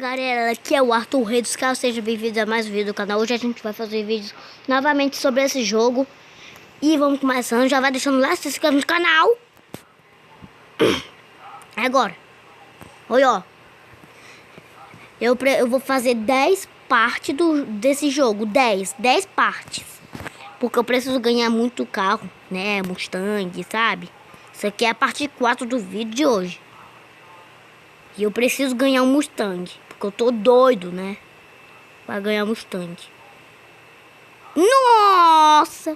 galera, aqui é o Arthur Rei dos Carros, sejam bem-vindos a mais um vídeo do canal. Hoje a gente vai fazer vídeos novamente sobre esse jogo. E vamos começando, já vai deixando lá, se inscreve no canal. Agora, olha ó, eu vou fazer 10 partes desse jogo, 10 partes. Porque eu preciso ganhar muito carro, né, Mustang, sabe? Isso aqui é a parte 4 do vídeo de hoje. E eu preciso ganhar um Mustang, porque eu tô doido, né? Pra ganhar um Mustang. Nossa!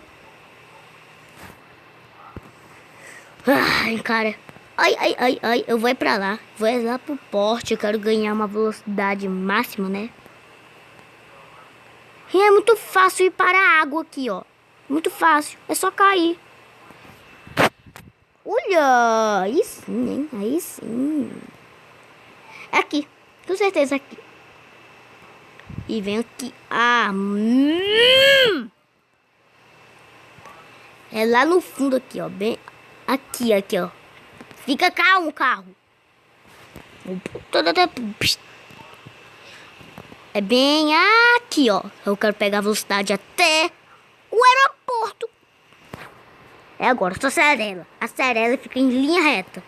Ai, cara. Ai. Eu vou ir pra lá. Vou ir lá pro porte. Eu quero ganhar uma velocidade máxima, né? E é muito fácil ir para a água aqui, ó. Muito fácil. É só cair. Olha! Aí sim, hein? Aí sim. Aqui, com certeza aqui. E vem aqui. É lá no fundo aqui, ó. Bem aqui, ó. Fica calmo, carro. É bem aqui, ó. Eu quero pegar a velocidade até o aeroporto. É agora, só acelera. Acelera e fica em linha reta.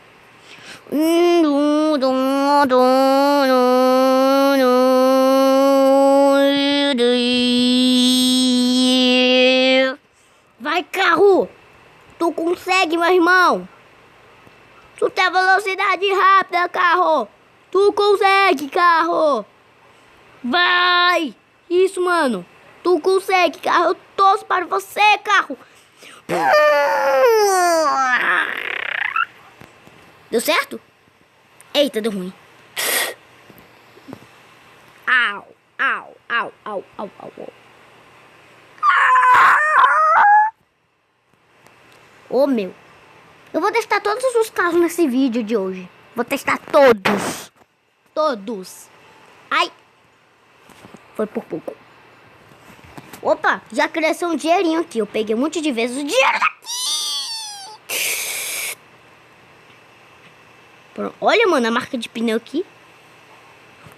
Vai, carro! Tu consegue, meu irmão! Tu tem velocidade rápida, carro! Tu consegue, carro! Vai! Isso, mano! Tu consegue, carro! Eu torço para você, carro! Deu certo? Eita, deu ruim. Au. Ô, meu. Eu vou testar todos os carros nesse vídeo de hoje. Vou testar todos. Todos. Ai. Foi por pouco. Opa, já cresceu um dinheirinho aqui. Eu peguei um monte de vezes o dinheiro daqui. Olha, mano, a marca de pneu aqui.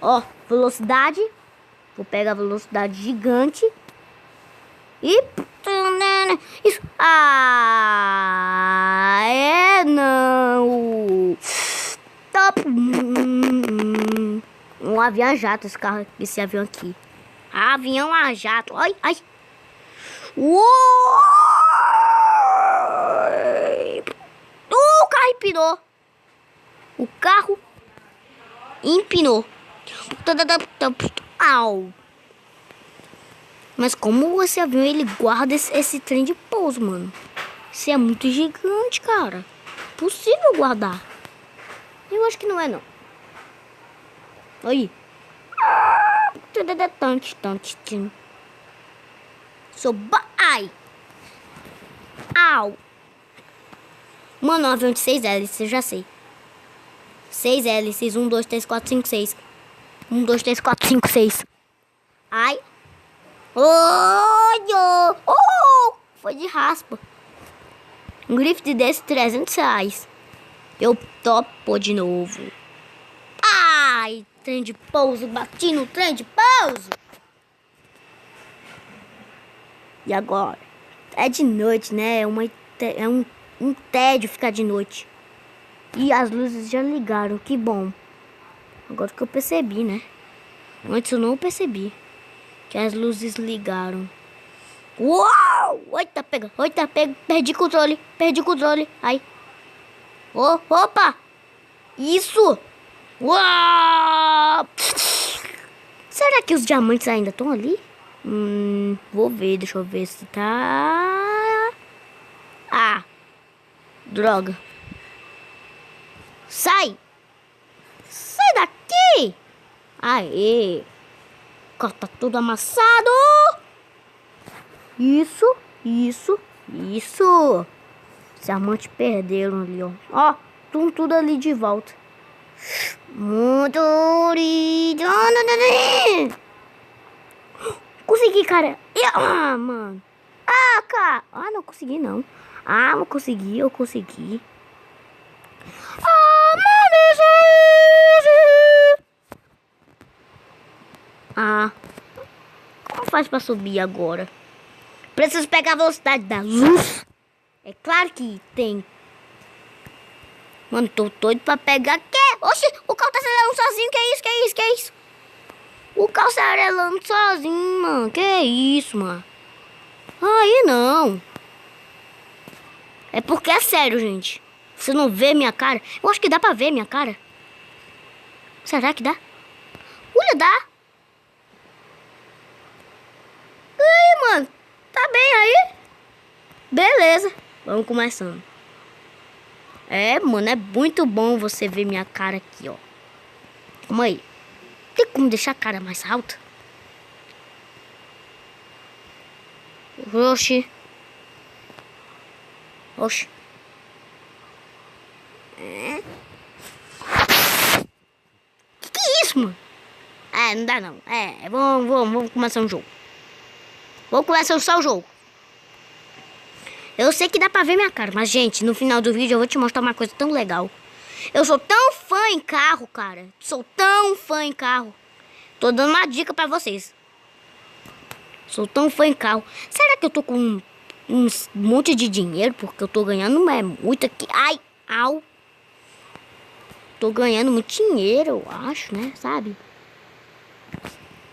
Ó, velocidade. Vou pegar a velocidade gigante. E... isso. Ah, é não. Top. Um avião a jato, esse avião aqui. Avião a jato. Ai. Uou! O carro empinou. O carro empinou. Au. Mas como esse avião ele guarda esse trem de pouso, mano? Isso é muito gigante, cara. Possível guardar. Eu acho que não é, não. Aí. Ai. Au. Mano, um avião de 6 hélices, eu já sei. 6 hélices, 1, 2, 3, 4, 5, 6. 1, 2, 3, 4, 5, 6. Ai. Oh, foi de raspa. Um grife desse, R$300. Eu topo de novo. Ai, trem de pouso. Bati no trem de pouso. E agora? É de noite, né? É um tédio ficar de noite. E as luzes já ligaram, que bom. Agora que eu percebi, né? Antes eu não percebi que as luzes ligaram. Uau! Oita, pega. Perdi controle. Ai. Opa! Isso! Uau! Será que os diamantes ainda estão ali? Vou ver, deixa eu ver se tá... Ah! Droga. Sai daqui! Aê! Tá tudo amassado! Isso! Os diamantes perderam ali, ó. Ó, tudo ali de volta. Consegui, cara! Mano! Cara! Não consegui, não. Não consegui, eu consegui. faz pra subir agora? Preciso pegar a velocidade da luz. É claro que tem. Mano, tô doido pra pegar. Que? Oxi, o carro tá acelerando sozinho. Que isso? O carro acelerando sozinho, mano. Que isso, mano? Aí não. É porque é sério, gente. Você não vê minha cara? Eu acho que dá pra ver minha cara. Será que dá? Olha, dá. Aí, mano. Tá bem aí? Beleza. Vamos começando. É, mano, é muito bom você ver minha cara aqui, ó. Calma aí. Tem como deixar a cara mais alta? Oxi. Que é isso, mano? É, não dá não. Vamos começar um jogo. Vou começar só o jogo. Eu sei que dá pra ver minha cara, mas, gente, no final do vídeo eu vou te mostrar uma coisa tão legal. Eu sou tão fã em carro, cara. Sou tão fã em carro. Tô dando uma dica pra vocês. Sou tão fã em carro. Será que eu tô com um monte de dinheiro? Porque eu tô ganhando muito aqui. Ai, au. Tô ganhando muito dinheiro, eu acho, né? Sabe?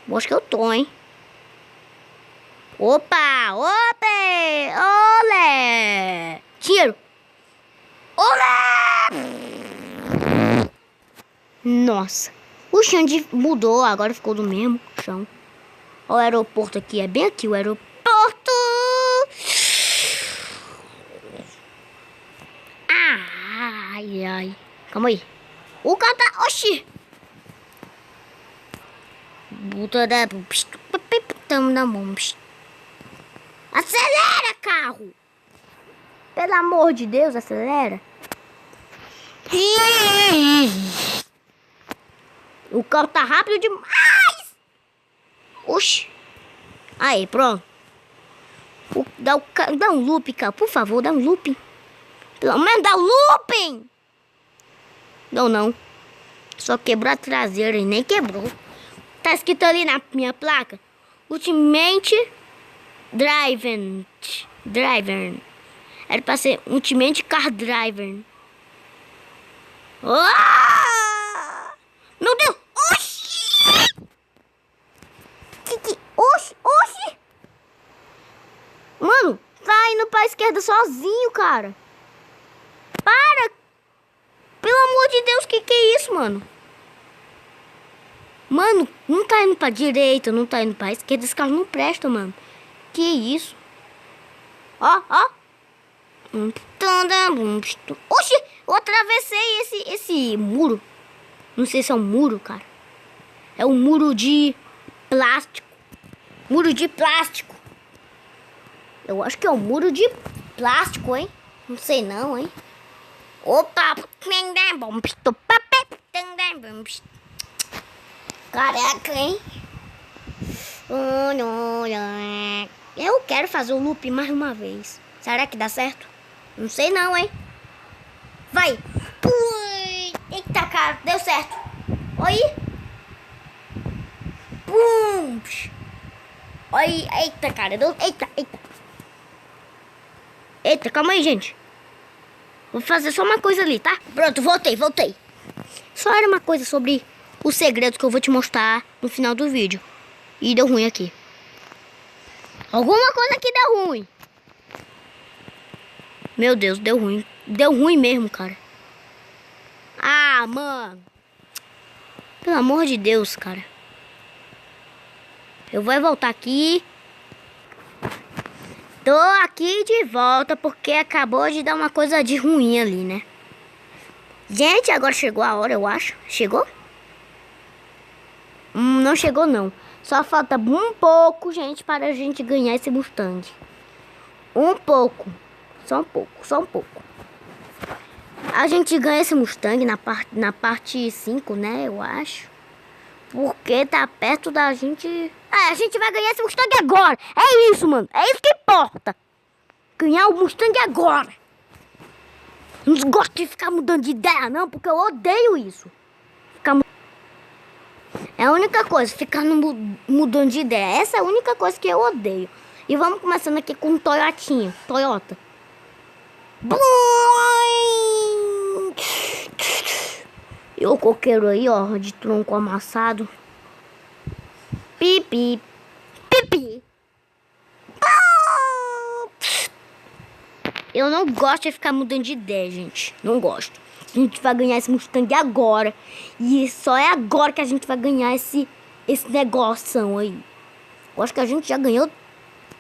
Eu acho que eu tô, hein? Opa! Olé! Dinheiro! Olé! Nossa! O chão mudou, agora ficou do mesmo chão. O aeroporto aqui, é bem aqui o aeroporto! Ai. Calma aí. O cara tá... Oxi! Buta da... Acelera, carro! Pelo amor de Deus, acelera! O carro tá rápido demais! Oxi! Aí, pronto. Dá um loop, cara. Por favor, dá um looping. Pelo menos dá um looping! Não. Só quebrou a traseira e nem quebrou. Tá escrito ali na minha placa. Ultimate Driver. Era pra ser Ultimate Car Driver. Oh! Meu Deus! Oxi! Oxi! Mano, tá indo pra esquerda sozinho, cara. Para! Pelo amor de Deus, que é isso, mano? Mano, não tá indo pra direita, não tá indo pra esquerda. Esse carro não presta, mano. Que isso? Ó. Oxi, eu atravessei esse muro. Não sei se é um muro, cara. É um muro de plástico. Muro de plástico. Eu acho que é um muro de plástico, hein? Não sei não, hein? Opa! Caraca, hein? Eu quero fazer o loop mais uma vez. Será que dá certo? Não sei não, hein? Vai! Ui. Eita, cara, deu certo. Oi! Pum! Oi, eita, cara, deu... Eita, calma aí, gente. Vou fazer só uma coisa ali, tá? Pronto, voltei. Só era uma coisa sobre o segredo que eu vou te mostrar no final do vídeo. E deu ruim aqui. Alguma coisa aqui deu ruim. Meu Deus, deu ruim. Deu ruim mesmo, cara. Ah, mano. Pelo amor de Deus, cara. Eu vou voltar aqui. Tô aqui de volta porque acabou de dar uma coisa de ruim ali, né? Gente, agora chegou a hora, eu acho. Chegou? Não chegou, não. Só falta um pouco, gente, para a gente ganhar esse Mustang. Um pouco. Só um pouco. A gente ganha esse Mustang na parte 5, né? Eu acho. Porque tá perto da gente... a gente vai ganhar esse Mustang agora. É isso, mano. É isso que importa. Ganhar o Mustang agora. Não gosto de ficar mudando de ideia, não. Porque eu odeio isso. É a única coisa, ficar mudando de ideia. Essa é a única coisa que eu odeio. E vamos começando aqui com um Toyotinha. Toyota. E o coqueiro aí, ó, de tronco amassado. Pipi. Pipi. Eu não gosto de ficar mudando de ideia, gente. Não gosto. A gente vai ganhar esse Mustang agora. E só é agora que a gente vai ganhar esse negoção aí. Eu acho que a gente já ganhou.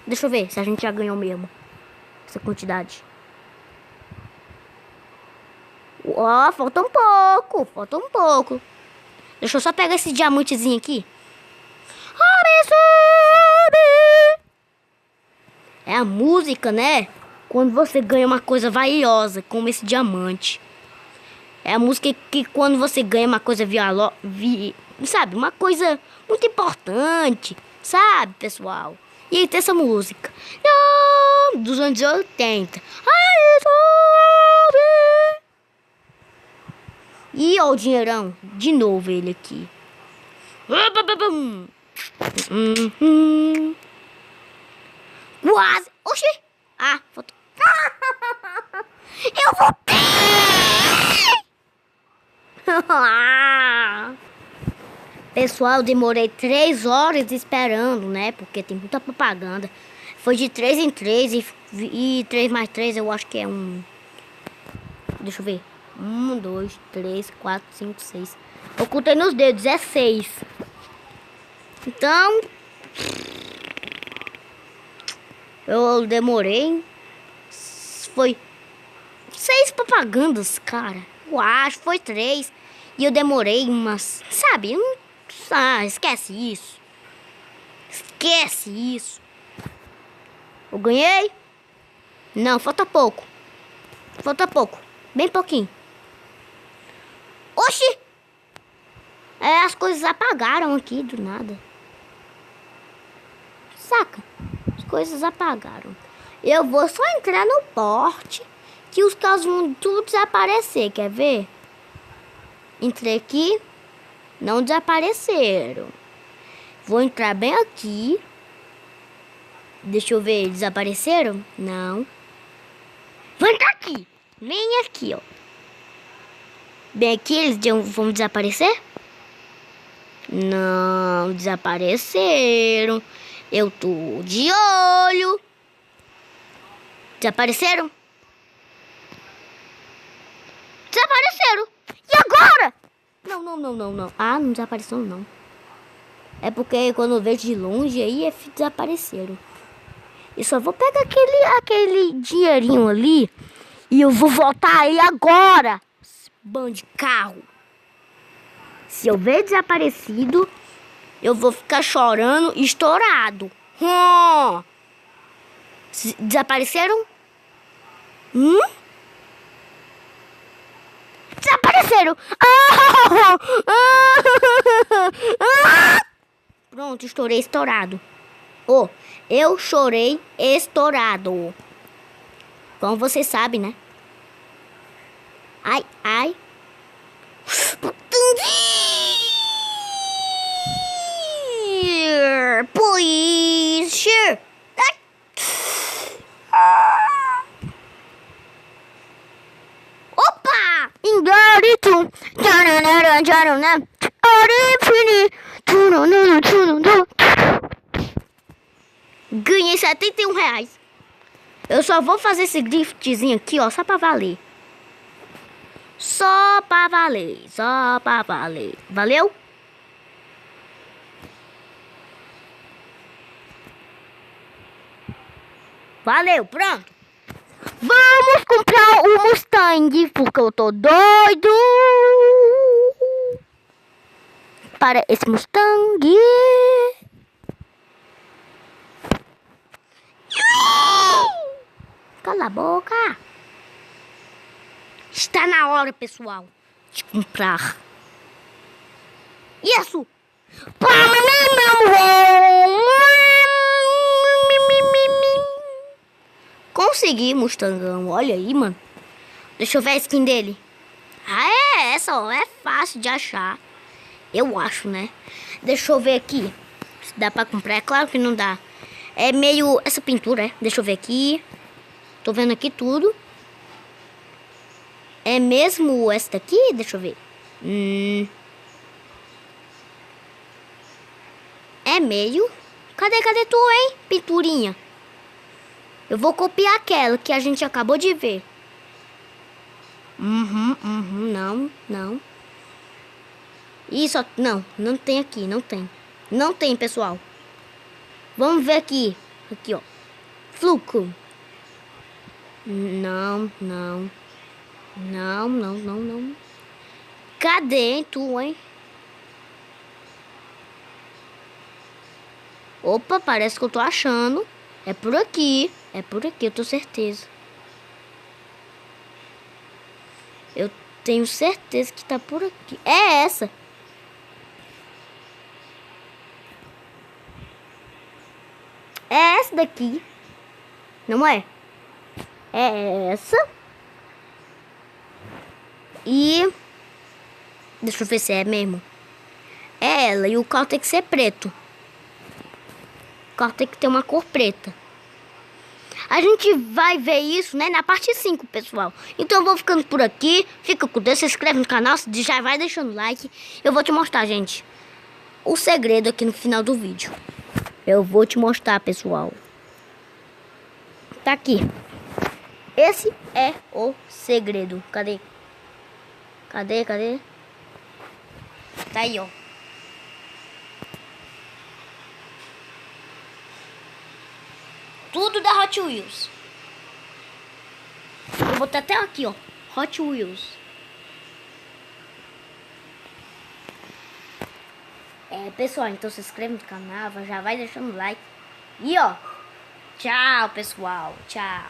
Deixa eu ver se a gente já ganhou mesmo. Essa quantidade. Ó, falta um pouco. Falta um pouco. Deixa eu só pegar esse diamantezinho aqui. É a música, né? Quando você ganha uma coisa valiosa, como esse diamante. É a música que quando você ganha uma coisa sabe, uma coisa muito importante, sabe, pessoal? E aí tem essa música. Dos anos 80. E ó o dinheirão. De novo ele aqui. Quase. Oxi. Ah, faltou. Eu vou ter. Pessoal, eu demorei 3 horas esperando, né? Porque tem muita propaganda. Foi de 3 em 3 e 3 mais 3 eu acho que é um... Deixa eu ver. 1, 2, 3, 4, 5, 6. Eu contei nos dedos, é 6. Então... eu demorei. Foi 6 propagandas, cara. Eu acho, foi 3. E eu demorei umas... Sabe? Esquece isso. Esquece isso. Eu ganhei? Não, falta pouco. Falta pouco. Bem pouquinho. Oxi! É, as coisas apagaram aqui do nada. Saca? As coisas apagaram. Eu vou só entrar no porte que os carros vão tudo desaparecer. Quer ver? Entrei aqui. Não desapareceram. Vou entrar bem aqui. Deixa eu ver. Desapareceram? Não. Vou entrar aqui. Bem aqui, ó. Bem aqui, eles vão desaparecer? Não, desapareceram. Eu tô de olho. Desapareceram? Desapareceram. E agora? Não. Ah, não desapareceram, não. É porque quando eu vejo de longe, aí desapareceram. Eu só vou pegar aquele dinheirinho ali. E eu vou voltar aí agora. Bando de carro. Se eu ver desaparecido, eu vou ficar chorando estourado. Desapareceram? Desapareceram. Pronto, estourei estourado. Eu chorei estourado. Como você sabe, né? Ai. Polícia. Opa! Engaritum. Ganhei R$71. Eu só vou fazer esse giftzinho aqui, ó, só pra valer. Só pra valer. Valeu? Valeu, pronto. Vamos comprar o Mustang, porque eu tô doido para esse Mustang. Cala a boca. Está na hora, pessoal, de comprar. Isso. Consegui, Mustangão. Olha aí, mano. Deixa eu ver a skin dele. Ah, essa, ó. É fácil de achar. Eu acho, né? Deixa eu ver aqui. Se dá pra comprar. É claro que não dá. É meio... Essa pintura, é. Deixa eu ver aqui. Tô vendo aqui tudo. É mesmo essa daqui? Deixa eu ver. É meio... Cadê tu, hein? Pinturinha. Eu vou copiar aquela que a gente acabou de ver. Não. Isso, não tem aqui, não tem. Não tem, pessoal. Vamos ver aqui. Aqui, ó. Fluco. Não. Cadê tu, hein? Opa, parece que eu tô achando. É por aqui, eu tenho certeza. Eu tenho certeza que tá por aqui. É essa. É essa daqui. Não é? É essa. E... Deixa eu ver se é mesmo. É ela. E o carro tem que ser preto. O carro tem que ter uma cor preta. A gente vai ver isso, né, na parte 5, pessoal. Então eu vou ficando por aqui. Fica com Deus, se inscreve no canal, já vai deixando like. Eu vou te mostrar, gente, o segredo aqui no final do vídeo. Eu vou te mostrar, pessoal. Tá aqui. Esse é o segredo. Cadê? Tá aí, ó. Tudo da Hot Wheels. Vou botar até aqui, ó. Hot Wheels. Pessoal, então se inscreve no canal, já vai deixando like. E ó, tchau, pessoal. Tchau.